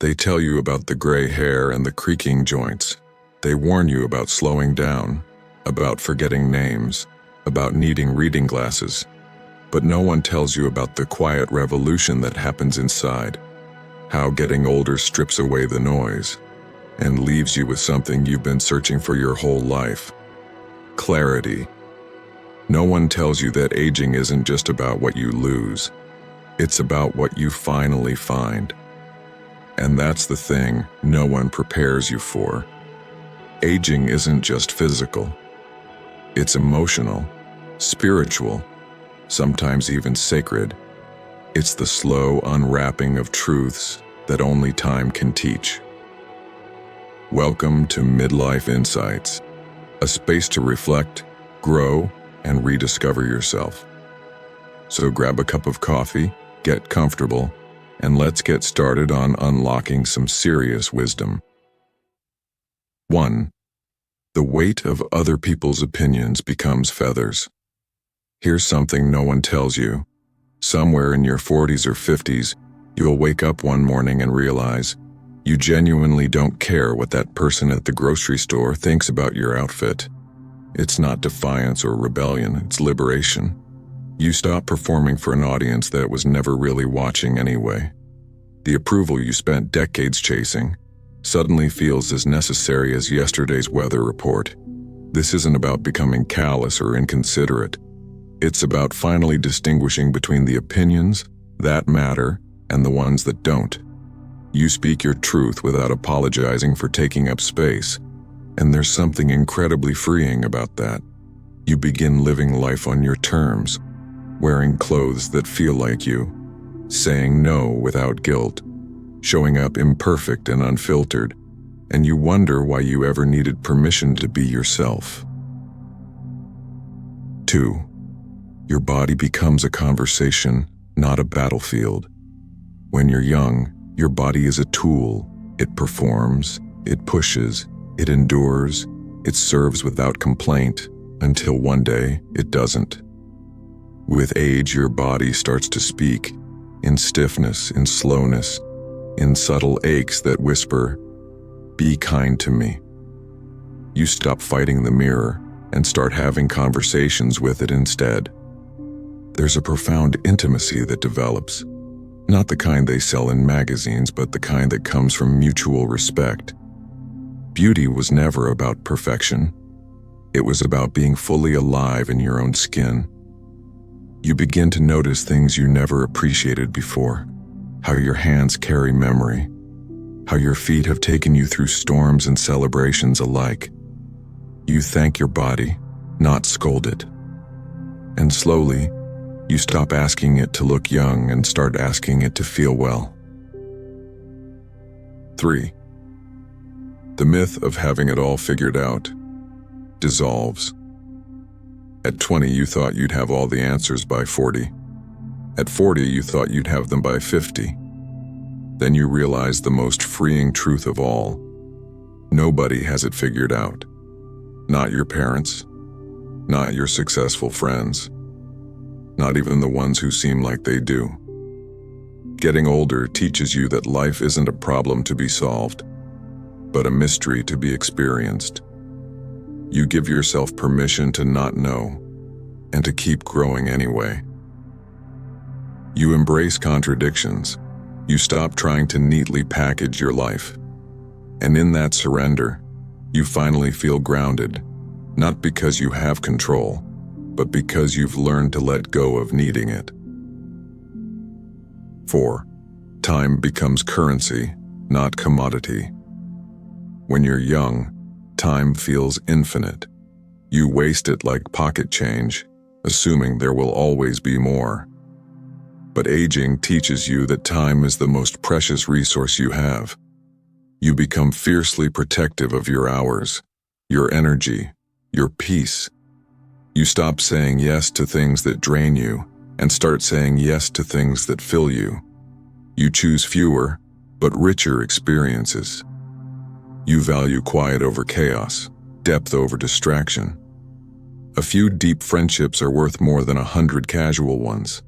They tell you about the gray hair and the creaking joints. They warn you about slowing down, about forgetting names, about needing reading glasses. But no one tells you about the quiet revolution that happens inside, how getting older strips away the noise and leaves you with something you've been searching for your whole life: clarity. No one tells you that aging isn't just about what you lose. It's about what you finally find. And that's the thing no one prepares you for. Aging isn't just physical. It's emotional, spiritual, sometimes even sacred. It's the slow unwrapping of truths that only time can teach. Welcome to Midlife Insights, a space to reflect, grow, and rediscover yourself. So grab a cup of coffee, get comfortable, and let's get started on unlocking some serious wisdom. 1. The weight of other people's opinions becomes feathers. Here's something no one tells you. Somewhere in your 40s or 50s, you'll wake up one morning and realize you genuinely don't care what that person at the grocery store thinks about your outfit. It's not defiance or rebellion, it's liberation. You stop performing for an audience that was never really watching anyway. The approval you spent decades chasing suddenly feels as necessary as yesterday's weather report. This isn't about becoming callous or inconsiderate. It's about finally distinguishing between the opinions that matter and the ones that don't. You speak your truth without apologizing for taking up space, and there's something incredibly freeing about that. You begin living life on your terms, wearing clothes that feel like you, saying no without guilt, showing up imperfect and unfiltered, and you wonder why you ever needed permission to be yourself. 2. Your body becomes a conversation, not a battlefield. When you're young, your body is a tool. It performs, it pushes, it endures, it serves without complaint, until one day it doesn't. With age, your body starts to speak, in stiffness, in slowness, in subtle aches that whisper, "Be kind to me." You stop fighting the mirror and start having conversations with it instead. There's a profound intimacy that develops, not the kind they sell in magazines, but the kind that comes from mutual respect. Beauty was never about perfection. It was about being fully alive in your own skin. You begin to notice things you never appreciated before. How your hands carry memory. How your feet have taken you through storms and celebrations alike. You thank your body, not scold it. And slowly, you stop asking it to look young and start asking it to feel well. 3. The myth of having it all figured out dissolves. At 20, you thought you'd have all the answers by 40. At 40, you thought you'd have them by 50. Then you realized the most freeing truth of all. Nobody has it figured out. Not your parents, not your successful friends, not even the ones who seem like they do. Getting older teaches you that life isn't a problem to be solved, but a mystery to be experienced. You give yourself permission to not know, and to keep growing anyway. You embrace contradictions. You stop trying to neatly package your life. And in that surrender, you finally feel grounded, not because you have control, but because you've learned to let go of needing it. 4. Time becomes currency, not commodity. When you're young, time feels infinite. You waste it like pocket change, assuming there will always be more. But aging teaches you that time is the most precious resource you have. You become fiercely protective of your hours, your energy, your peace. You stop saying yes to things that drain you and start saying yes to things that fill you. You choose fewer, but richer experiences. You value quiet over chaos, depth over distraction. A few deep friendships are worth more than 100 casual ones.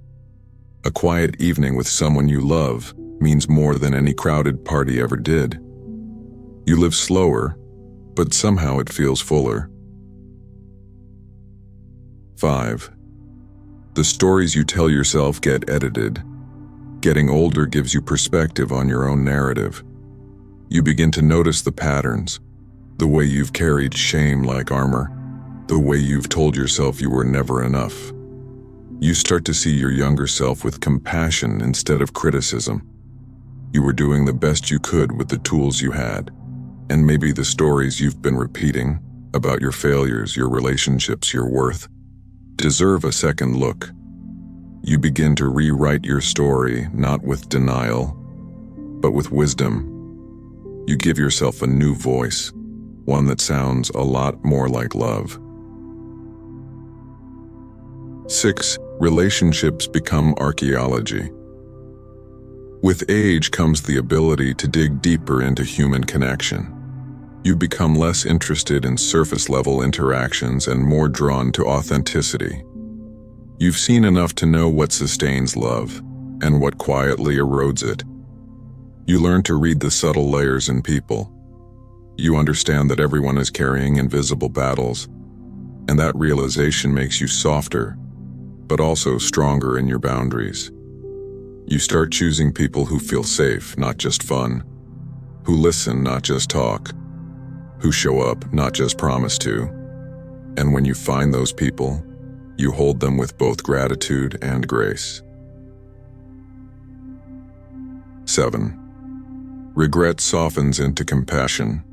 A quiet evening with someone you love means more than any crowded party ever did. You live slower, but somehow it feels fuller. 5. The stories you tell yourself get edited. Getting older gives you perspective on your own narrative. You begin to notice the patterns, the way you've carried shame like armor, the way you've told yourself you were never enough. You start to see your younger self with compassion instead of criticism. You were doing the best you could with the tools you had, and maybe the stories you've been repeating about your failures, your relationships, your worth, deserve a second look. You begin to rewrite your story, not with denial, but with wisdom. You give yourself a new voice, one that sounds a lot more like love. 6. Relationships become archaeology. With age comes the ability to dig deeper into human connection. You become less interested in surface-level interactions and more drawn to authenticity. You've seen enough to know what sustains love and what quietly erodes it. You learn to read the subtle layers in people. You understand that everyone is carrying invisible battles, and that realization makes you softer, but also stronger in your boundaries. You start choosing people who feel safe, not just fun, who listen, not just talk, who show up, not just promise to. And when you find those people, you hold them with both gratitude and grace. 7. Regret softens into compassion.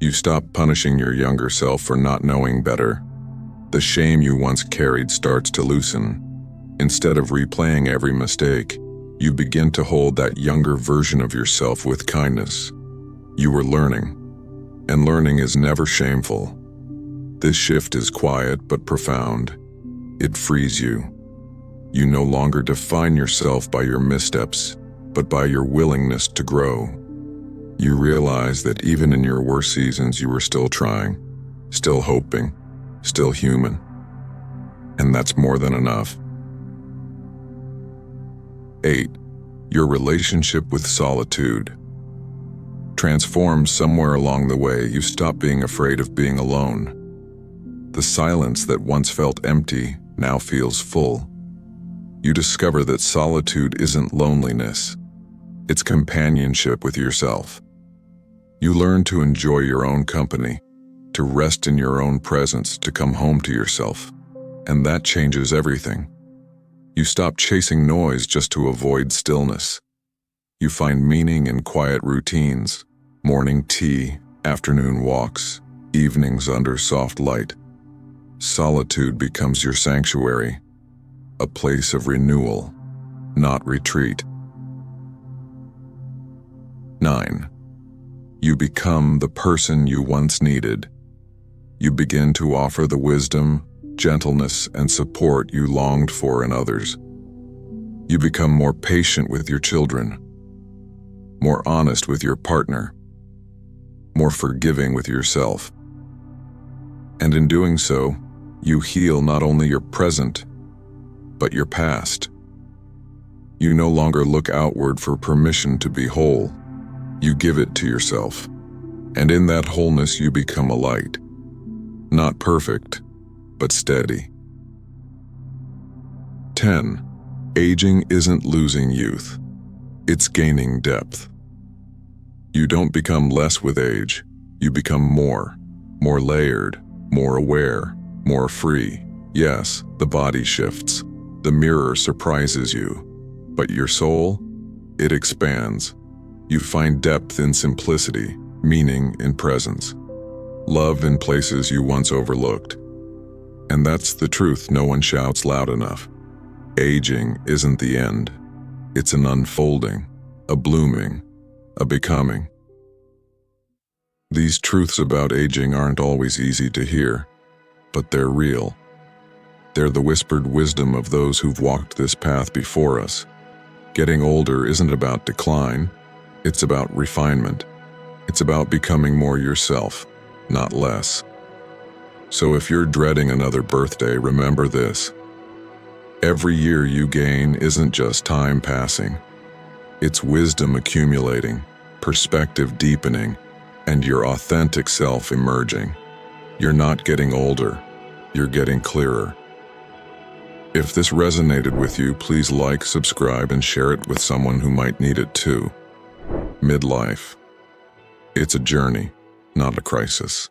You stop punishing your younger self for not knowing better. The shame you once carried starts to loosen. Instead of replaying every mistake, you begin to hold that younger version of yourself with kindness. You were learning, and learning is never shameful. This shift is quiet but profound. It frees you. You no longer define yourself by your missteps, but by your willingness to grow. You realize that even in your worst seasons you were still trying, still hoping, still human. And that's more than enough. 8. Your relationship with solitude transforms somewhere along the way. You stop being afraid of being alone. The silence that once felt empty now feels full. You discover that solitude isn't loneliness. It's companionship with yourself. You learn to enjoy your own company, to rest in your own presence, to come home to yourself. And that changes everything. You stop chasing noise just to avoid stillness. You find meaning in quiet routines, morning tea, afternoon walks, evenings under soft light. Solitude becomes your sanctuary, a place of renewal, not retreat. 9. You become the person you once needed. You begin to offer the wisdom, gentleness, and support you longed for in others. You become more patient with your children, more honest with your partner, more forgiving with yourself. And in doing so, you heal not only your present, but your past. You no longer look outward for permission to be whole. You give it to yourself. And in that wholeness you become a light. Not perfect, but steady. 10. Aging isn't losing youth. It's gaining depth. You don't become less with age. You become more layered, more aware, more free. Yes, the body shifts. The mirror surprises you. But your soul, it expands. You find depth in simplicity, meaning in presence, love in places you once overlooked. And that's the truth no one shouts loud enough. Aging isn't the end. It's an unfolding, a blooming, a becoming. These truths about aging aren't always easy to hear, but they're real. They're the whispered wisdom of those who've walked this path before us. Getting older isn't about decline. It's about refinement. It's about becoming more yourself, not less. So if you're dreading another birthday, remember this. Every year you gain isn't just time passing. It's wisdom accumulating, perspective deepening, and your authentic self emerging. You're not getting older, you're getting clearer. If this resonated with you, please like, subscribe, and share it with someone who might need it too. Midlife. It's a journey, not a crisis.